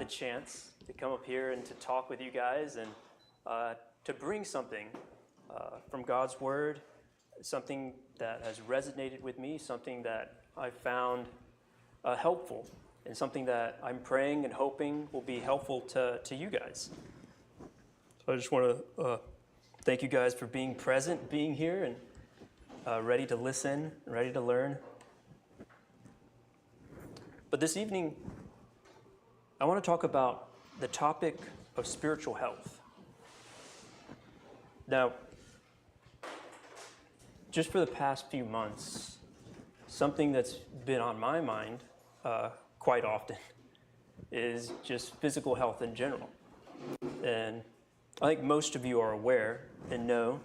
Chance to come up here and to talk with you guys and to bring something from God's Word, something that has resonated with me, something that I found helpful, and something that I'm praying and hoping will be helpful to you guys. So I just want to thank you guys for being present, being here, and ready to listen, ready to learn. But this evening, I want to talk about the topic of spiritual health. Now, just for the past few months, something that's been on my mind quite often is just physical health in general. And I think most of you are aware and know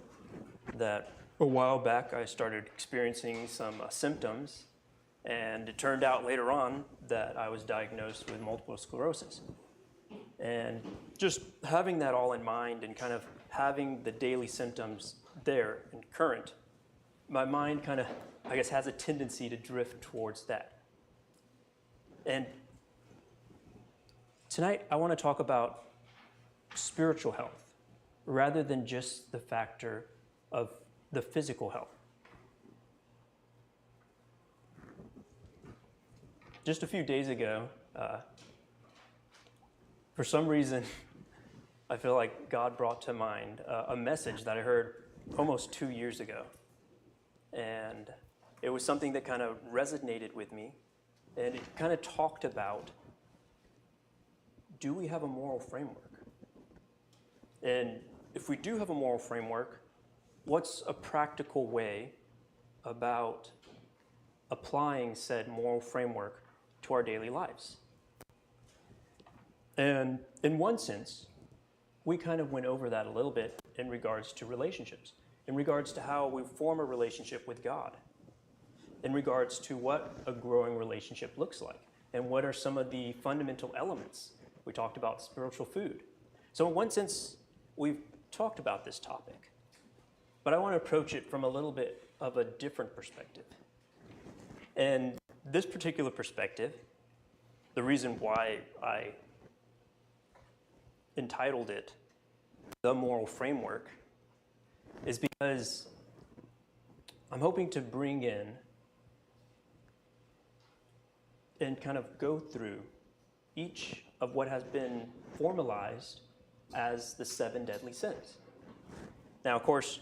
that a while back I started experiencing some symptoms. And it turned out later on that I was diagnosed with multiple sclerosis. And just having that all in mind and kind of having the daily symptoms there and current, my mind kind of, I guess, has a tendency to drift towards that. And tonight I want to talk about spiritual health rather than just the factor of the physical health. Just a few days ago, for some reason, I feel like God brought to mind a message that I heard almost 2 years ago. And it was something that kind of resonated with me. And it kind of talked about, do we have a moral framework? And if we do have a moral framework, what's a practical way about applying said moral framework to our daily lives? And in one sense, we kind of went over that a little bit in regards to relationships, in regards to how we form a relationship with God, in regards to what a growing relationship looks like, and what are some of the fundamental elements. We talked about spiritual food. So in one sense, we've talked about this topic, but I want to approach it from a little bit of a different perspective. And this particular perspective, the reason why I entitled it the moral framework is because I'm hoping to bring in and kind of go through each of what has been formalized as the 7 deadly sins. Now, of course,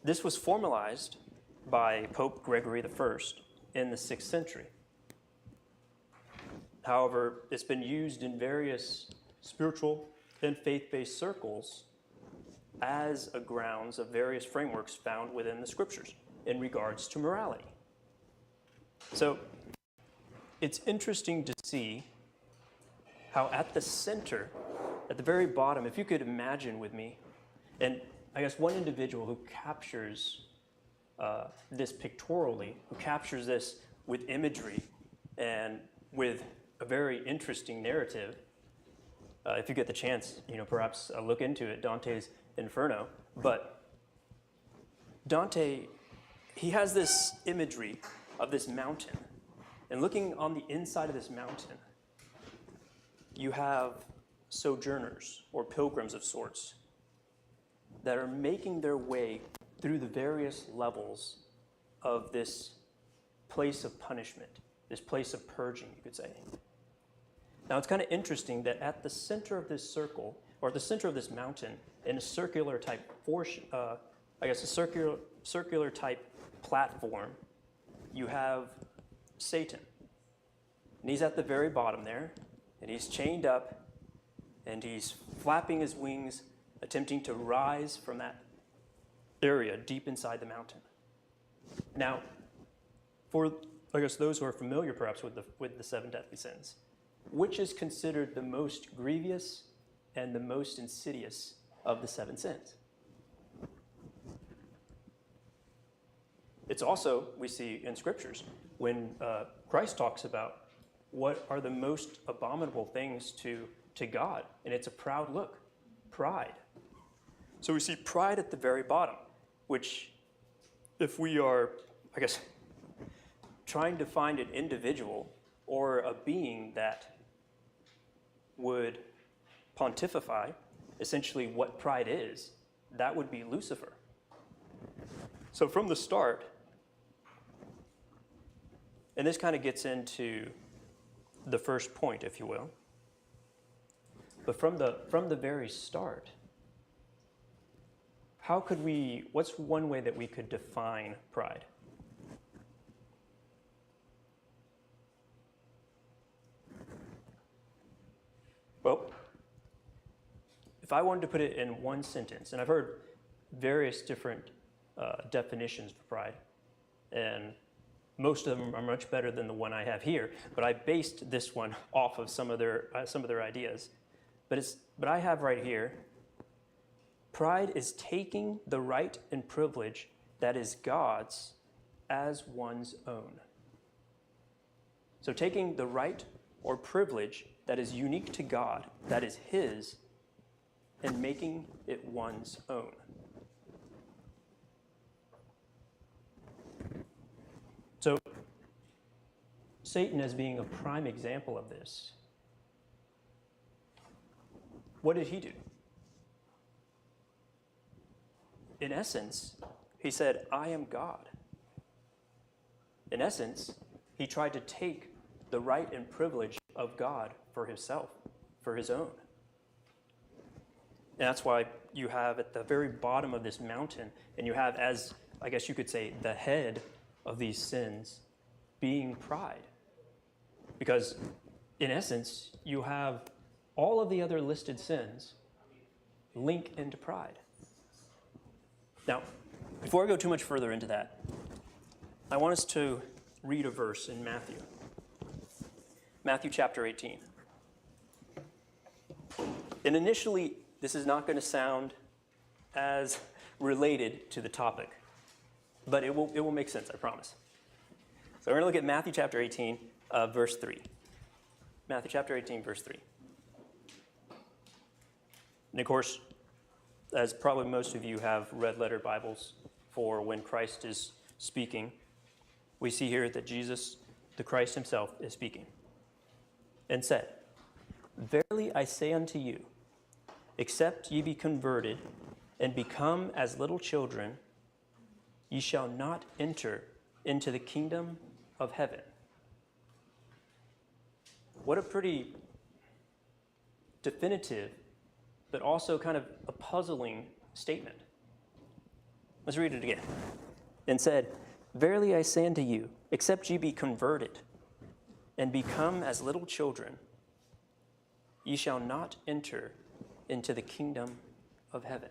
this was formalized by Pope Gregory I in the 6th century. However, it's been used in various spiritual and faith-based circles as a grounds of various frameworks found within the scriptures in regards to morality. So it's interesting to see how at the center, at the very bottom, if you could imagine with me, and I guess one individual who captures this pictorially, who captures this with imagery and with a very interesting narrative, if you get the chance, perhaps look into it, Dante's Inferno. But Dante, he has this imagery of this mountain. And looking on the inside of this mountain, you have sojourners or pilgrims of sorts that are making their way through the various levels of this place of punishment, this place of purging, you could say. Now, it's kind of interesting that at the center of this circle, or at the center of this mountain, in a circular type circular type platform, you have Satan. And he's at the very bottom there, and he's chained up, and he's flapping his wings, attempting to rise from that area deep inside the mountain. Now, for those who are familiar perhaps with the 7 deadly sins, which is considered the most grievous and the most insidious of the 7 sins? It's also, we see in scriptures, when Christ talks about what are the most abominable things to God, and it's a proud look, pride. So we see pride at the very bottom, which if we are, trying to find an individual or a being that would pontify essentially what pride is, that would be Lucifer. So from the start, and this kind of gets into the first point, if you will, but from the very start, what's one way that we could define pride? Well, if I wanted to put it in one sentence, and I've heard various different definitions for pride, and most of them are much better than the one I have here, but I based this one off of some of their ideas. But I have right here, pride is taking the right and privilege that is God's as one's own. So taking the right or privilege that is unique to God, that is His, and making it one's own. So Satan as being a prime example of this, what did he do? In essence, he said, I am God. In essence, he tried to take the right and privilege of God for himself, for his own. And that's why you have at the very bottom of this mountain, and you have, as I guess you could say, the head of these sins being pride. Because in essence, you have all of the other listed sins link into pride. Now, before I go too much further into that, I want us to read a verse in Matthew. Matthew chapter 18. And initially, this is not going to sound as related to the topic, but it will make sense, I promise. So we're going to look at Matthew chapter 18, verse 3. Matthew chapter 18, verse 3. And of course, as probably most of you have red letter Bibles for when Christ is speaking, we see here that Jesus, the Christ himself, is speaking and said, Verily I say unto you, Except ye be converted and become as little children, ye shall not enter into the kingdom of heaven. What a pretty definitive, but also kind of a puzzling statement. Let's read it again. And said, Verily I say unto you, except ye be converted and become as little children, ye shall not enter into the kingdom of heaven.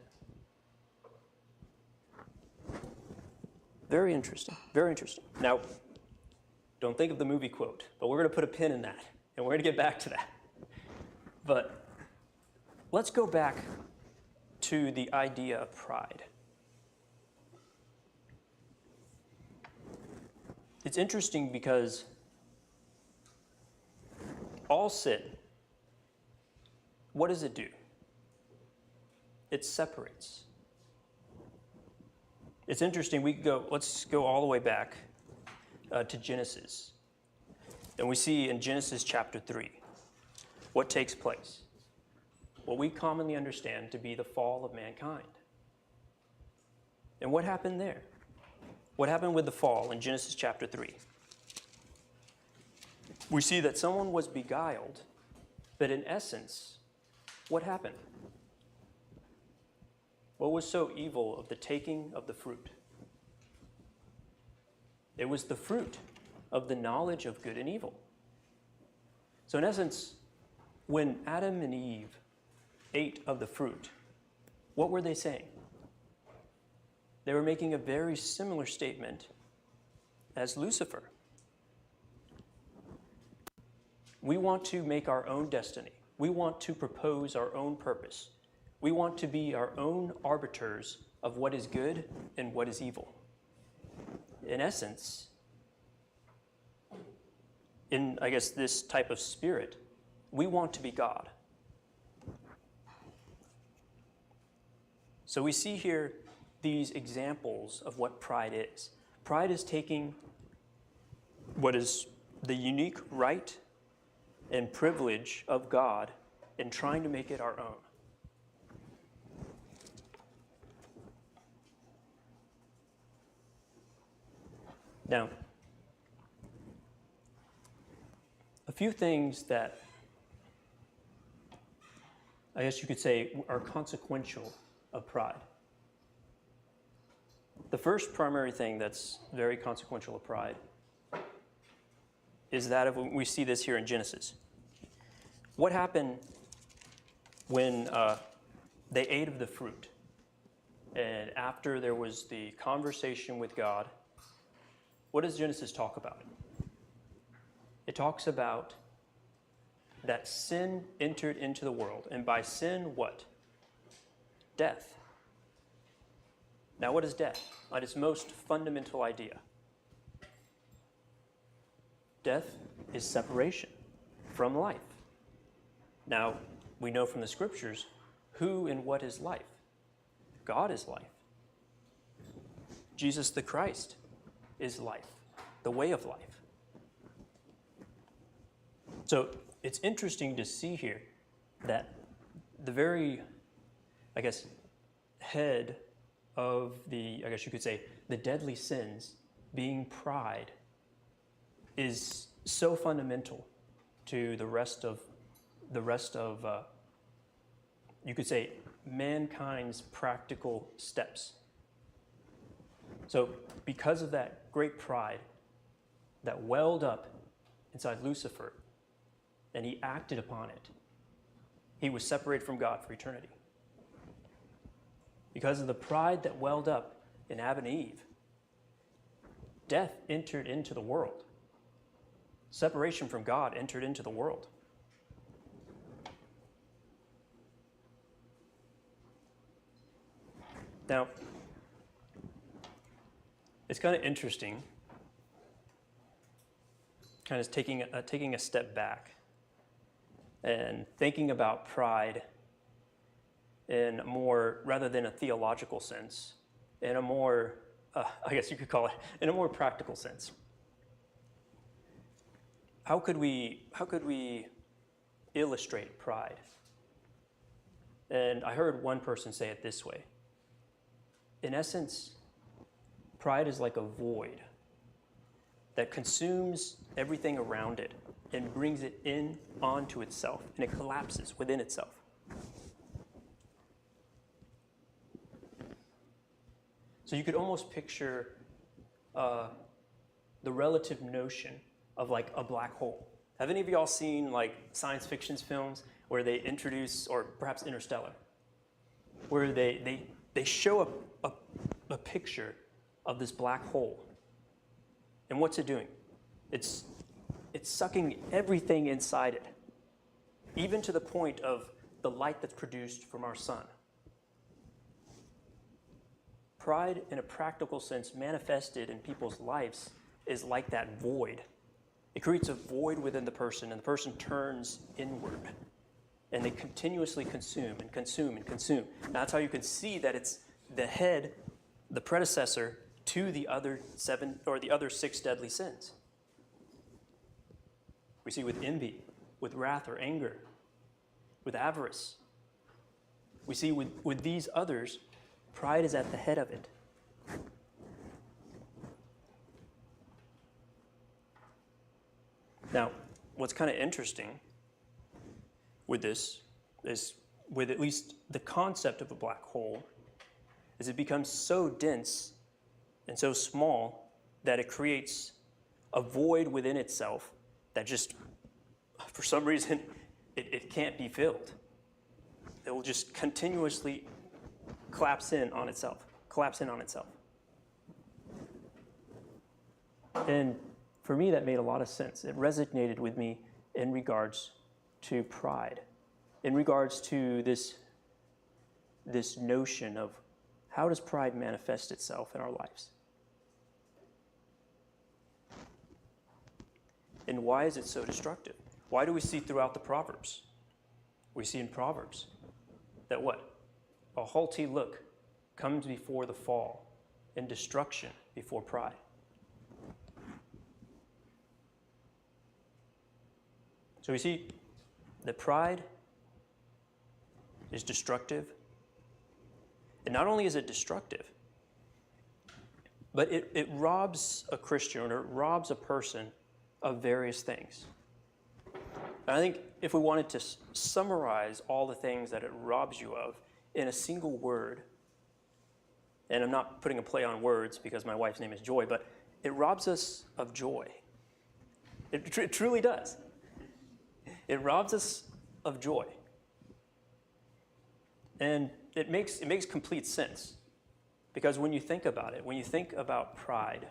Very interesting, very interesting. Now, don't think of the movie quote, but we're going to put a pin in that, and we're going to get back to that. But let's go back to the idea of pride. It's interesting because all sin, what does it do? It separates. It's interesting, let's go all the way back to Genesis. And we see in Genesis chapter 3, what takes place? What we commonly understand to be the fall of mankind. And what happened there? What happened with the fall in Genesis chapter 3? We see that someone was beguiled, but in essence, what happened? What was so evil of the taking of the fruit? It was the fruit of the knowledge of good and evil. So in essence, when Adam and Eve ate of the fruit, what were they saying? They were making a very similar statement as Lucifer. We want to make our own destiny. We want to propose our own purpose. We want to be our own arbiters of what is good and what is evil. In essence, in, I guess, this type of spirit, we want to be God. So we see here these examples of what pride is. Pride is taking what is the unique right and privilege of God and trying to make it our own. Now, a few things that I guess you could say are consequential of pride. The first primary thing that's very consequential of pride is that we see this here in Genesis. What happened when they ate of the fruit? And after there was the conversation with God, what does Genesis talk about? It talks about that sin entered into the world. And by sin, what? Death. Now, what is death? At its most fundamental idea. Death is separation from life. Now, we know from the scriptures who and what is life. God is life. Jesus the Christ is life, the way of life. So it's interesting to see here that the very, I guess, head of the, I guess you could say, the deadly sins, being pride, is so fundamental to the rest of, you could say, mankind's practical steps. So because of that great pride that welled up inside Lucifer, and he acted upon it, he was separated from God for eternity. Because of the pride that welled up in Adam and Eve, death entered into the world. Separation from God entered into the world. Now, it's kind of interesting, kind of taking a step back and thinking about pride in a more, rather than a theological sense, in a more, I guess you could call it, in a more practical sense. How could we illustrate pride? And I heard one person say it this way. In essence, pride is like a void that consumes everything around it and brings it in onto itself, and it collapses within itself. So you could almost picture the relative notion of like a black hole. Have any of y'all seen like science fiction films where they introduce, or perhaps Interstellar, where they show a picture of this black hole? And what's it doing? It's sucking everything inside it, even to the point of the light that's produced from our sun. Pride, in a practical sense, manifested in people's lives, is like that void. It creates a void within the person, and the person turns inward. And they continuously consume and consume and consume. And that's how you can see that it's the head, the predecessor to the other 7 or the other 6 deadly sins. We see with envy, with wrath or anger, with avarice. We see with these others, pride is at the head of it. Now, what's kind of interesting with this is, with at least the concept of a black hole, is it becomes so dense and so small that it creates a void within itself that just, for some reason, it can't be filled. It will just continuously collapse in on itself. And for me, that made a lot of sense. It resonated with me in regards to pride, in regards to this notion of how does pride manifest itself in our lives? And why is it so destructive? Why do we see throughout the Proverbs? We see in Proverbs that what? A haughty look comes before the fall, and destruction before pride. So we see that pride is destructive. And not only is it destructive, but it robs a Christian, or it robs a person of various things. And I think if we wanted to summarize all the things that it robs you of in a single word, and I'm not putting a play on words because my wife's name is Joy, but it robs us of joy. It truly does. It robs us of joy. And it makes complete sense. Because when you think about it, when you think about pride,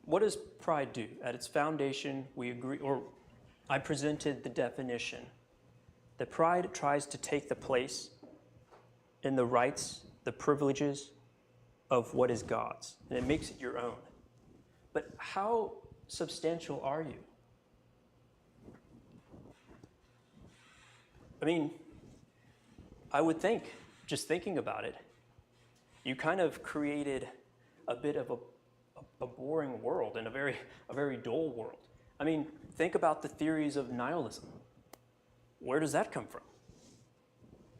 what does pride do? At its foundation, we agree, or I presented the definition, that pride tries to take the place in the rights, the privileges of what is God's, and it makes it your own. But how substantial are you? I mean, I would think, just thinking about it, you kind of created a bit of a boring world and a very dull world. I mean, think about the theories of nihilism. Where does that come from?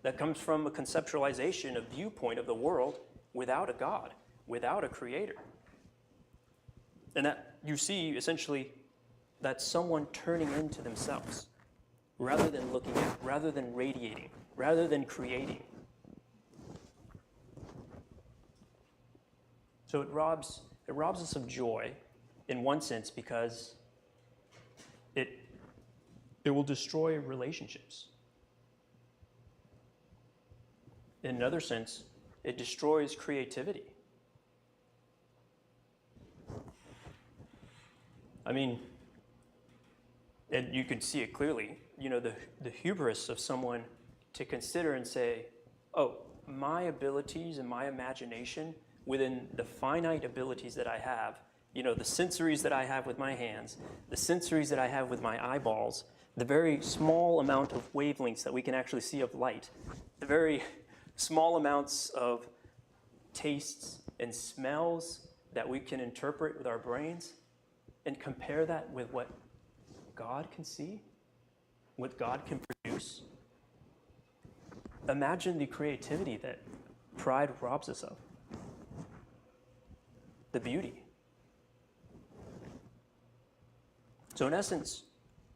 That comes from a conceptualization, a viewpoint of the world without a God, without a creator. And that you see essentially that someone turning into themselves rather than looking out, rather than radiating, rather than creating. So it robs us of joy in one sense because it will destroy relationships. In another sense, it destroys creativity. I mean, and you can see it clearly, the hubris of someone to consider and say, oh, my abilities and my imagination within the finite abilities that I have, the sensories that I have with my hands, the sensories that I have with my eyeballs, the very small amount of wavelengths that we can actually see of light, the very small amounts of tastes and smells that we can interpret with our brains, and compare that with what God can see, what God can produce, imagine the creativity that pride robs us of, the beauty. So in essence,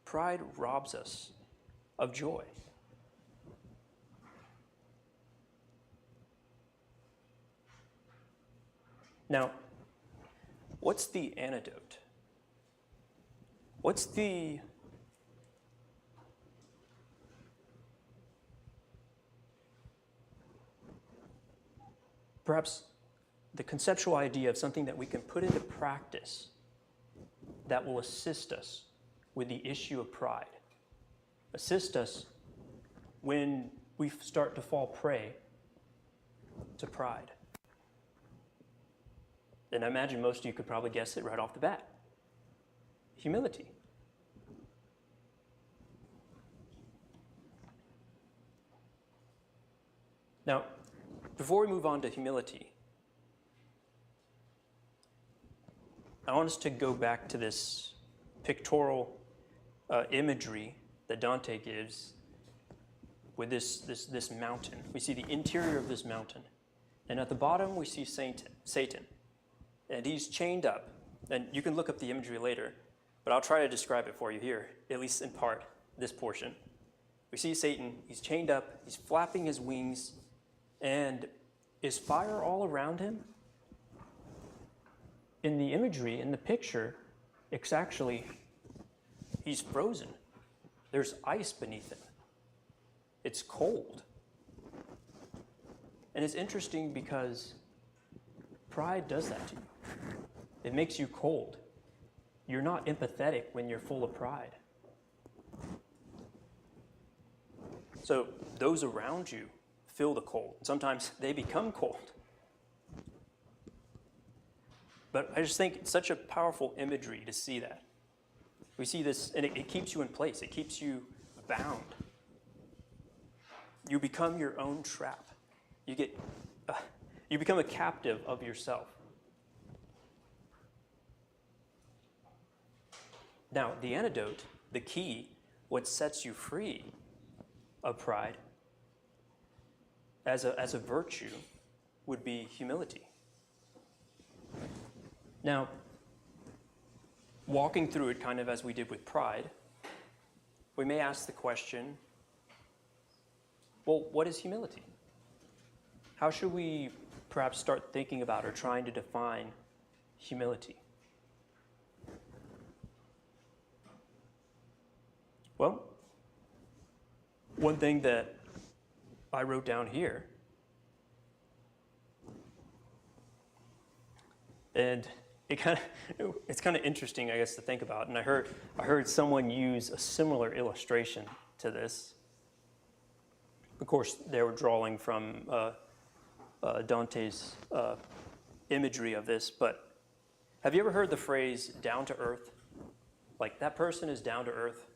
pride robs us of joy. Now, what's the antidote? What's the perhaps the conceptual idea of something that we can put into practice that will assist us with the issue of pride, assist us when we start to fall prey to pride? And I imagine most of you could probably guess it right off the bat. Humility. Now, before we move on to humility, I want us to go back to this pictorial imagery that Dante gives with this mountain. We see the interior of this mountain. And at the bottom, we see Satan. And he's chained up. And you can look up the imagery later, but I'll try to describe it for you here, at least in part, this portion. We see Satan, he's chained up, he's flapping his wings, and is fire all around him? In the imagery, in the picture, it's actually, he's frozen. There's ice beneath him. It's cold. And it's interesting because pride does that to you. It makes you cold. You're not empathetic when you're full of pride. So those around you feel the cold. Sometimes they become cold. But I just think it's such a powerful imagery to see that. We see this, and it keeps you in place. It keeps you bound. You become your own trap. You become a captive of yourself. Now, the antidote, the key, what sets you free of pride as a virtue would be humility. Now, walking through it kind of as we did with pride, we may ask the question, well, what is humility? How should we perhaps start thinking about or trying to define humility? Well, one thing that I wrote down here, and it's kind of interesting, I guess, to think about. And I heard someone use a similar illustration to this. Of course, they were drawing from Dante's imagery of this. But have you ever heard the phrase "down to earth"? Like, that person is down to earth.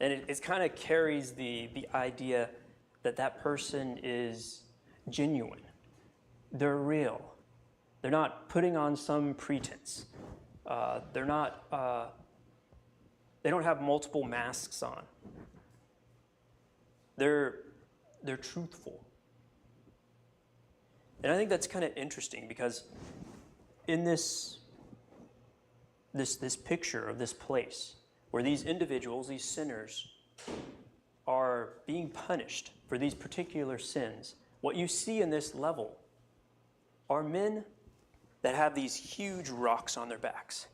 And it kind of carries the idea that that person is genuine. They're real. They're not putting on some pretense. They don't have multiple masks on. They're truthful. And I think that's kind of interesting because in this picture of this place, where these individuals, these sinners, are being punished for these particular sins, what you see in this level are men that have these huge rocks on their backs.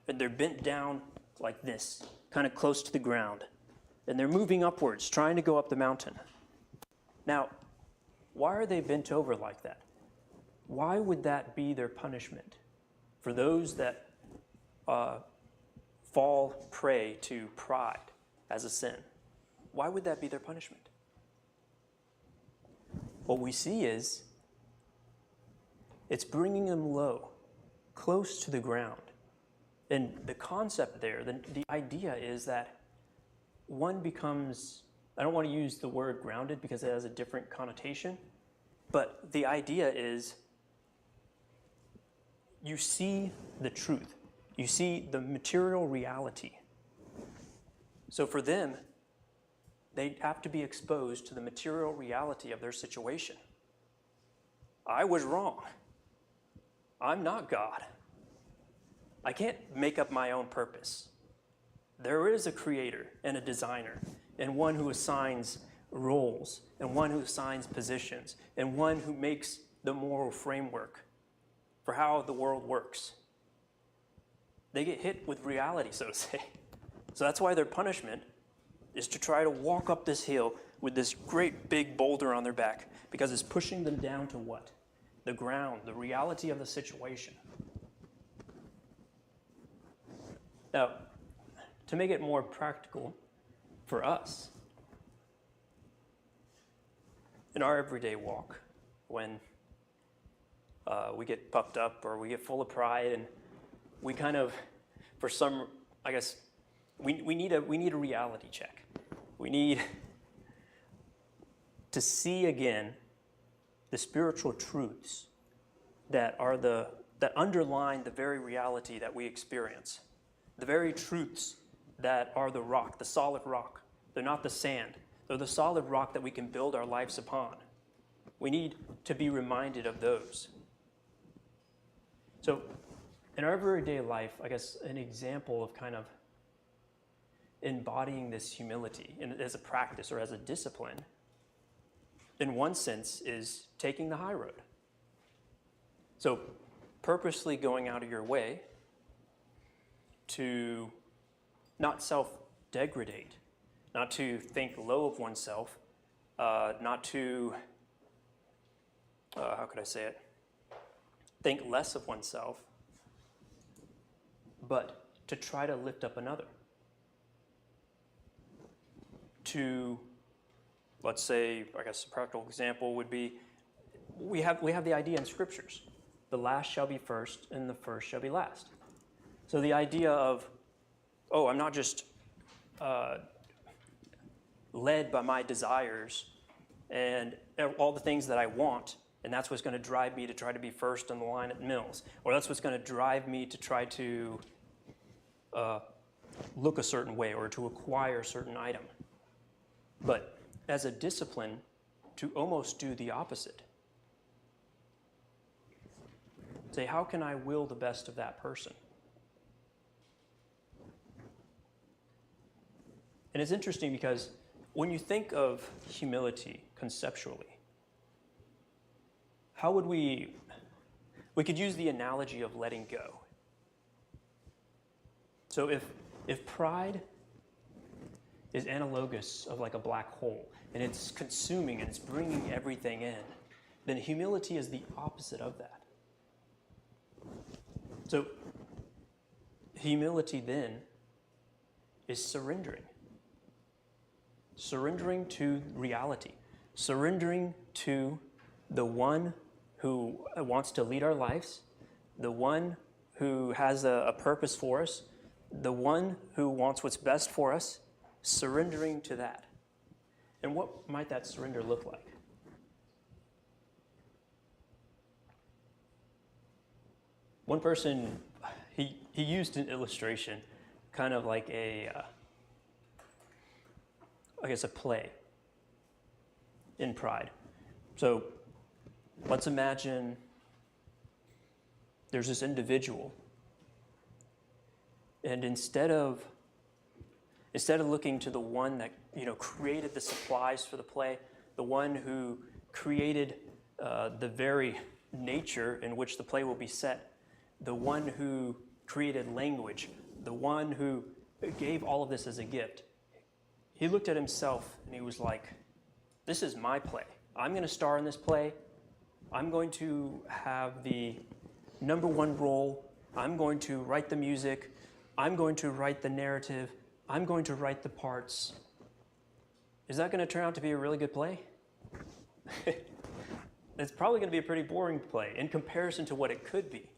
And they're bent down like this, kind of close to the ground. And they're moving upwards, trying to go up the mountain. Now, why are they bent over like that? Why would that be their punishment? For those that fall prey to pride as a sin, why would that be their punishment? What we see is it's bringing them low, close to the ground. And the concept there, the idea is that one becomes, I don't want to use the word grounded because it has a different connotation, but the idea is you see the truth. You see the material reality. So for them, they have to be exposed to the material reality of their situation. I was wrong. I'm not God. I can't make up my own purpose. There is a creator and a designer, and one who assigns roles, and one who assigns positions, and one who makes the moral framework for how the world works. They get hit with reality, so to say. So that's why their punishment is to try to walk up this hill with this great big boulder on their back, because it's pushing them down to what? The ground, the reality of the situation. Now, to make it more practical for us, in our everyday walk, when we get puffed up or we get full of pride and we kind of, for some, I guess, we need a reality check. We need to see again the spiritual truths that underline the very reality that we experience. The very truths that are the rock, the solid rock. They're not the sand. They're the solid rock that we can build our lives upon. We need to be reminded of those. So in our everyday life, I guess an example of kind of embodying this humility as a practice or as a discipline, in one sense, is taking the high road. So purposely going out of your way to not self-degradate, not to think low of oneself, not to, how could I say it? Think less of oneself, but to try to lift up another. To, let's say, I guess a practical example would be, we have the idea in scriptures, the last shall be first and the first shall be last. So the idea of, oh, I'm not just led by my desires and all the things that I want, and that's what's going to drive me to try to be first in the line at Mills, or that's what's going to drive me to try to look a certain way or to acquire a certain item. But as a discipline, to almost do the opposite. Say, how can I will the best of that person? And it's interesting because when you think of humility conceptually, how would we could use the analogy of letting go. So if pride is analogous of like a black hole, and it's consuming and it's bringing everything in, then humility is the opposite of that. So humility then is surrendering. Surrendering to reality. Surrendering to the one who wants to lead our lives, the one who has a purpose for us, the one who wants what's best for us, surrendering to that. And what might that surrender look like? One person, he used an illustration, kind of like I guess a play in Pride. So let's imagine there's this individual, and instead of looking to the one that created the supplies for the play, the one who created the very nature in which the play will be set, the one who created language, the one who gave all of this as a gift, he looked at himself and he was like, this is my play. I'm going to star in this play. I'm going to have the number one role. I'm going to write the music. I'm going to write the narrative. I'm going to write the parts. Is that going to turn out to be a really good play? It's probably going to be a pretty boring play in comparison to what it could be.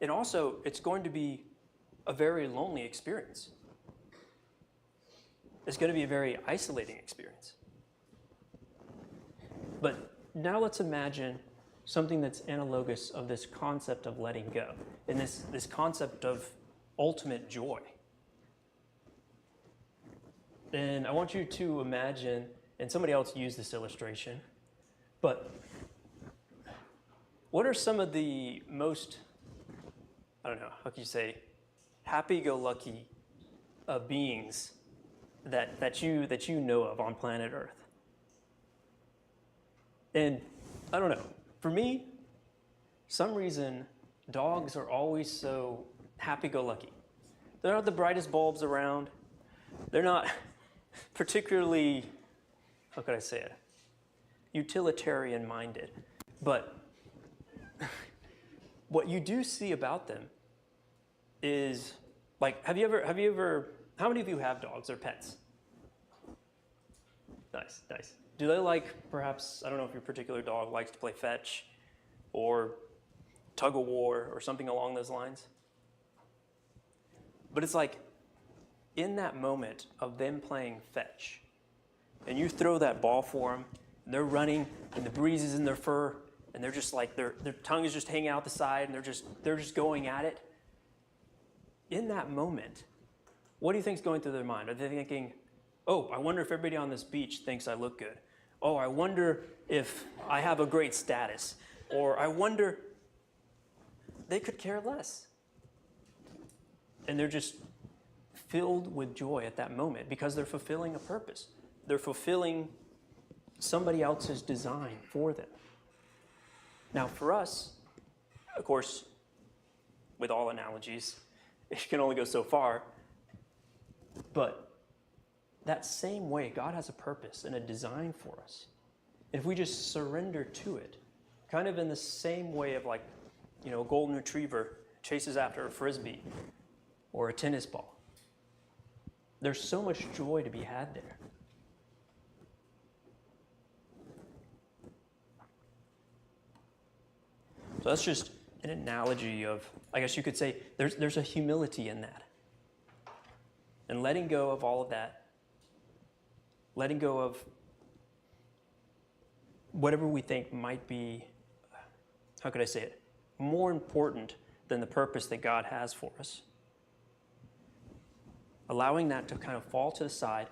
And also, it's going to be a very lonely experience. It's going to be a very isolating experience. But now let's imagine something that's analogous of this concept of letting go and this concept of ultimate joy. And I want you to imagine, and somebody else used this illustration, but what are some of the most, I don't know, how can you say, happy-go-lucky beings that you know of on planet Earth? And I don't know, for me, some reason, dogs are always so happy-go-lucky. They're not the brightest bulbs around. They're not particularly, how could I say it, utilitarian-minded. But what you do see about them is, like, how many of you have dogs or pets? Nice, nice. Do they like, perhaps, I don't know if your particular dog likes to play fetch or tug of war or something along those lines? But it's like, in that moment of them playing fetch, and you throw that ball for them, and they're running, and the breeze is in their fur, and they're just like, their tongue is just hanging out the side, and they're just going at it. In that moment, what do you think is going through their mind? Are they thinking, oh, I wonder if everybody on this beach thinks I look good? Oh, I wonder if I have a great status. Or I wonder, they could care less. And they're just filled with joy at that moment because they're fulfilling a purpose. They're fulfilling somebody else's design for them. Now, for us, of course, with all analogies, it can only go so far. But that same way, God has a purpose and a design for us. And if we just surrender to it, kind of in the same way of, like, you know, a golden retriever chases after a frisbee or a tennis ball, there's so much joy to be had there. So that's just an analogy of, I guess you could say, there's a humility in that. And letting go of all of that, letting go of whatever we think might be, how could I say it, more important than the purpose that God has for us. Allowing that to kind of fall to the side,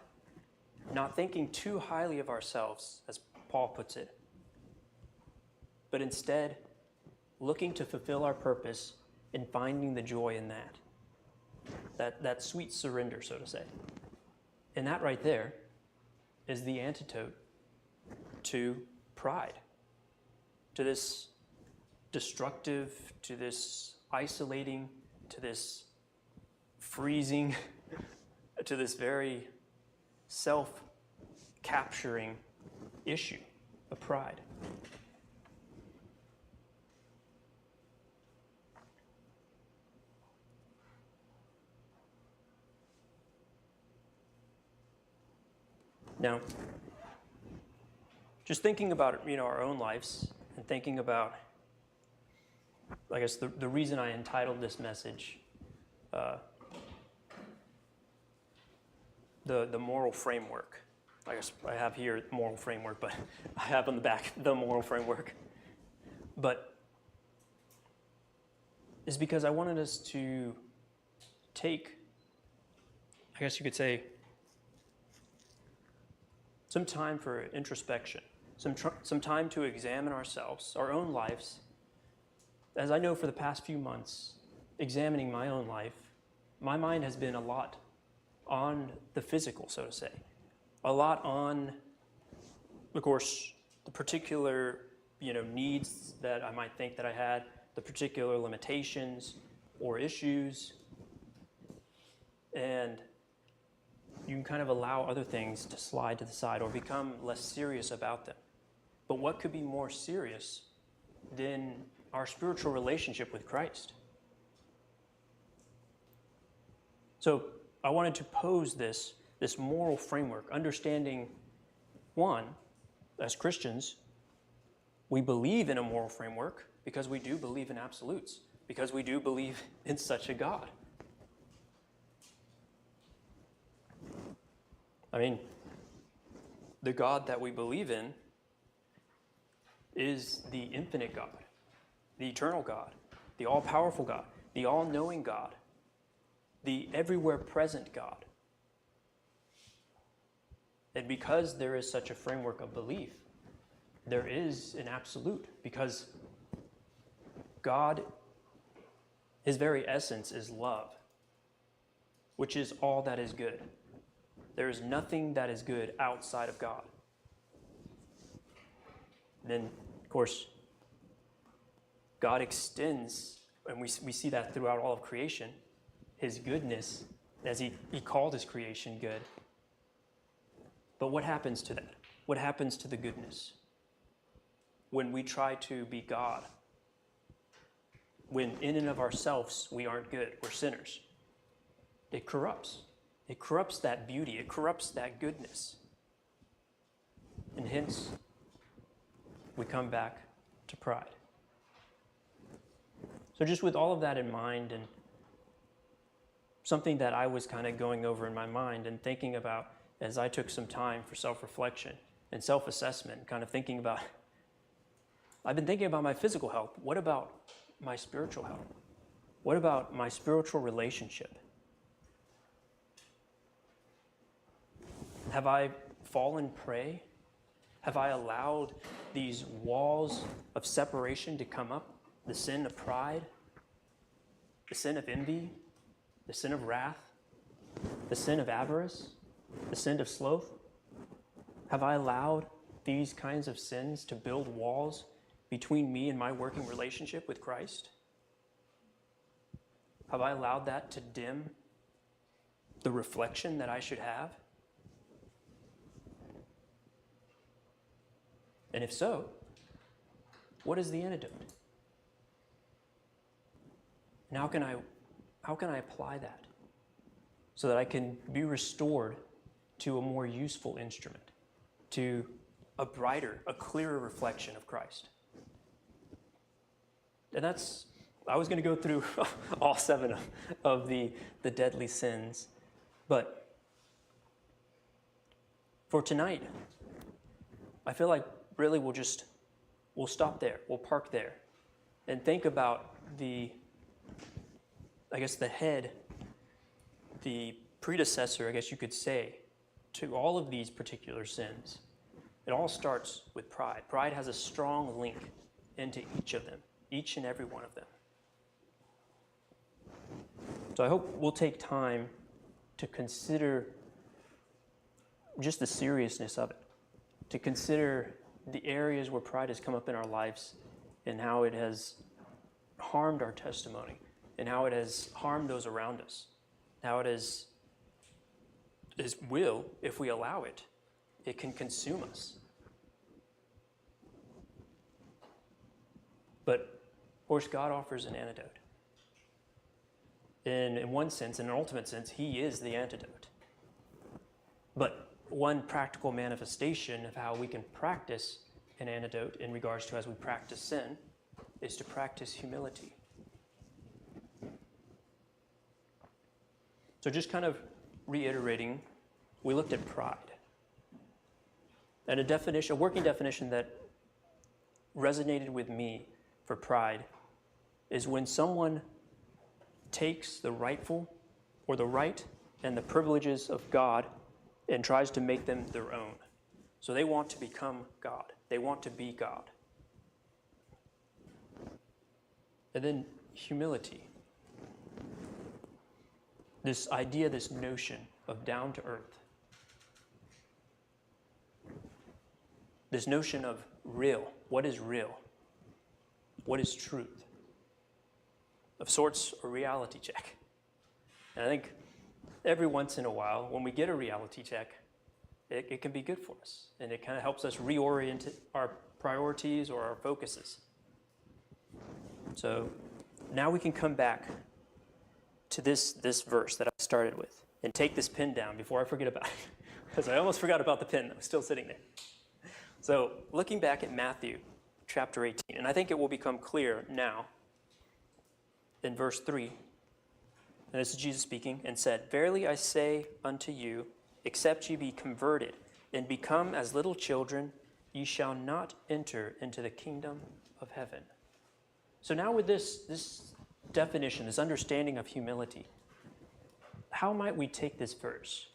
not thinking too highly of ourselves, as Paul puts it, but instead looking to fulfill our purpose and finding the joy in that sweet surrender, so to say. And that right there is the antidote to pride, to this destructive, to this isolating, to this freezing, to this very self-capturing issue of pride. Now, just thinking about, you know, our own lives and thinking about, I guess, the reason I entitled this message, the moral framework. I guess I have here moral framework, but I have on the back the moral framework. But is because I wanted us to take, I guess you could say, some time for introspection, some time to examine ourselves, our own lives. As I know for the past few months, examining my own life, my mind has been a lot on the physical, so to say. A lot on, of course, the particular, you know, needs that I might think that I had, the particular limitations or issues, and you can kind of allow other things to slide to the side or become less serious about them. But what could be more serious than our spiritual relationship with Christ? So I wanted to pose this moral framework, understanding, one, as Christians, we believe in a moral framework because we do believe in absolutes, because we do believe in such a God. I mean, the God that we believe in is the infinite God, the eternal God, the all-powerful God, the all-knowing God, the everywhere present God. And because there is such a framework of belief, there is an absolute, because God, his very essence is love, which is all that is good. There is nothing that is good outside of God. Then, of course, God extends, and we see that throughout all of creation, his goodness, as he called his creation good. But what happens to that? What happens to the goodness? When we try to be God, when in and of ourselves we aren't good, we're sinners, it corrupts. It corrupts that beauty. It corrupts that goodness. And hence, we come back to pride. So just with all of that in mind, and something that I was kind of going over in my mind and thinking about as I took some time for self-reflection and self-assessment, kind of thinking about, I've been thinking about my physical health. What about my spiritual health? What about my spiritual relationship? Have I fallen prey? Have I allowed these walls of separation to come up? The sin of pride, the sin of envy, the sin of wrath, the sin of avarice, the sin of sloth? Have I allowed these kinds of sins to build walls between me and my working relationship with Christ? Have I allowed that to dim the reflection that I should have? And if so, what is the antidote? And how can I apply that so that I can be restored to a more useful instrument, to a brighter, a clearer reflection of Christ? And I was going to go through all 7 of the deadly sins, but for tonight, I feel like really we'll stop there, we'll park there, and think about the head, the predecessor, I guess you could say, to all of these particular sins. It all starts with pride. Pride has a strong link into each of them, each and every one of them. So I hope we'll take time to consider just the seriousness of it, to consider the areas where pride has come up in our lives and how it has harmed our testimony and how it has harmed those around us, how it will, if we allow it, it can consume us. But, of course, God offers an antidote. In one sense, in an ultimate sense, he is the antidote. But one practical manifestation of how we can practice an antidote in regards to as we practice sin is to practice humility. So just kind of reiterating, we looked at pride. And a working definition that resonated with me for pride is when someone takes the rightful or the right and the privileges of God and tries to make them their own. So they want to become God. They want to be God. And then humility. This idea, this notion of down to earth. This notion of real. What is real? What is truth? Of sorts, a reality check. And I think every once in a while, when we get a reality check, it can be good for us. And it kind of helps us reorient our priorities or our focuses. So now we can come back to this verse that I started with and take this pen down before I forget about it. Because I almost forgot about the pen that was still sitting there. So looking back at Matthew chapter 18, and I think it will become clear now in verse 3. And this is Jesus speaking, and said, "Verily I say unto you, except ye be converted, and become as little children, ye shall not enter into the kingdom of heaven. So now with this definition, this understanding of humility, how might we take this verse?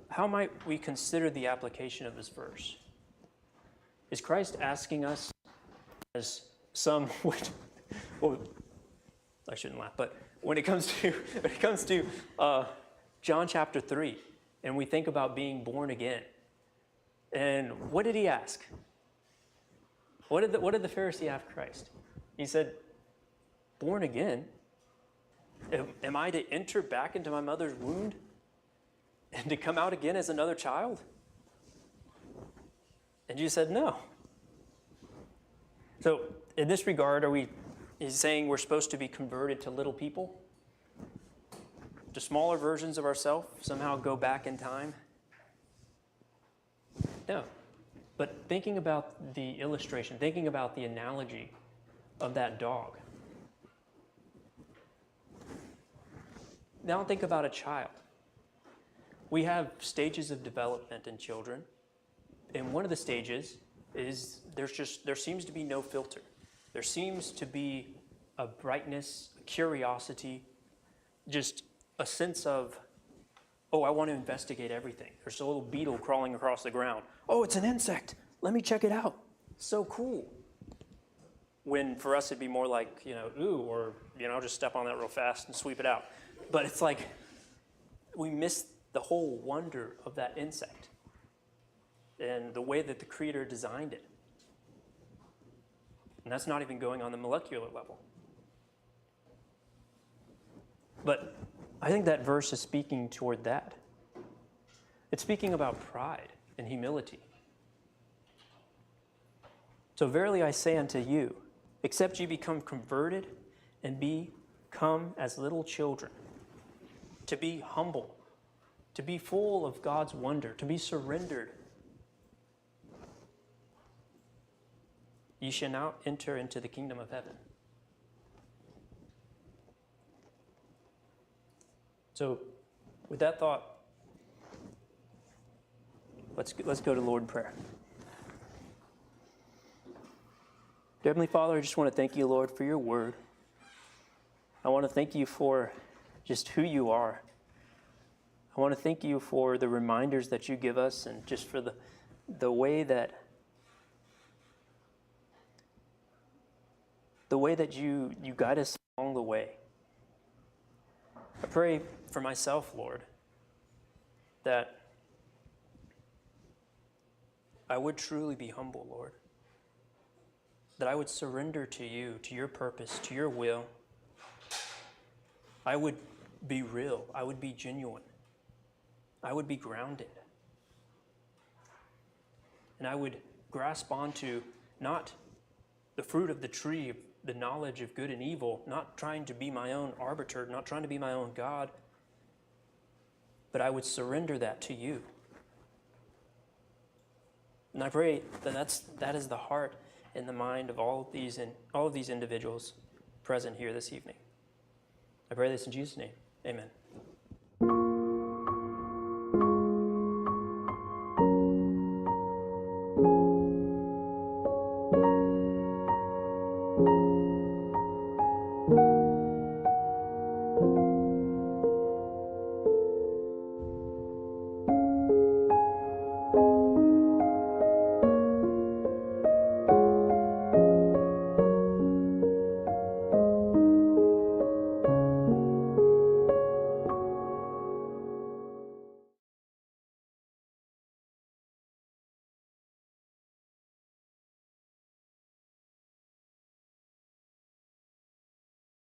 How might we consider the application of this verse? Is Christ asking us, as some would, well, I shouldn't laugh, but when it comes to John chapter 3, and we think about being born again, and what did he ask? What did the Pharisee ask Christ? He said, born again? Am I to enter back into my mother's womb and to come out again as another child? And Jesus said, no. So in this regard, is saying we're supposed to be converted to little people? To smaller versions of ourselves, somehow go back in time? No. But thinking about the illustration, thinking about the analogy of that dog. Now think about a child. We have stages of development in children, and one of the stages is there seems to be no filter. There seems to be a brightness, a curiosity, just a sense of, oh, I want to investigate everything. There's a little beetle crawling across the ground. Oh, it's an insect. Let me check it out. So cool. When for us it'd be more like, ooh, or, just step on that real fast and sweep it out. But it's like we miss the whole wonder of that insect and the way that the Creator designed it. And that's not even going on the molecular level. But I think that verse is speaking toward that. It's speaking about pride and humility. So verily I say unto you, except ye become converted and become as little children, to be humble, to be full of God's wonder, to be surrendered, ye shall not enter into the kingdom of heaven. So, with that thought, let's go to Lord in prayer. Dear Heavenly Father, I just want to thank you, Lord, for your word. I want to thank you for just who you are. I want to thank you for the reminders that you give us and just for the way that you guide us along the way. I pray for myself, Lord, that I would truly be humble, Lord, that I would surrender to you, to your purpose, to your will. I would be real. I would be genuine. I would be grounded. And I would grasp onto not the fruit of the tree of the knowledge of good and evil, not trying to be my own arbiter, not trying to be my own God, but I would surrender that to you. And I pray that is the heart and the mind of all of these individuals present here this evening. I pray this in Jesus' name. Amen.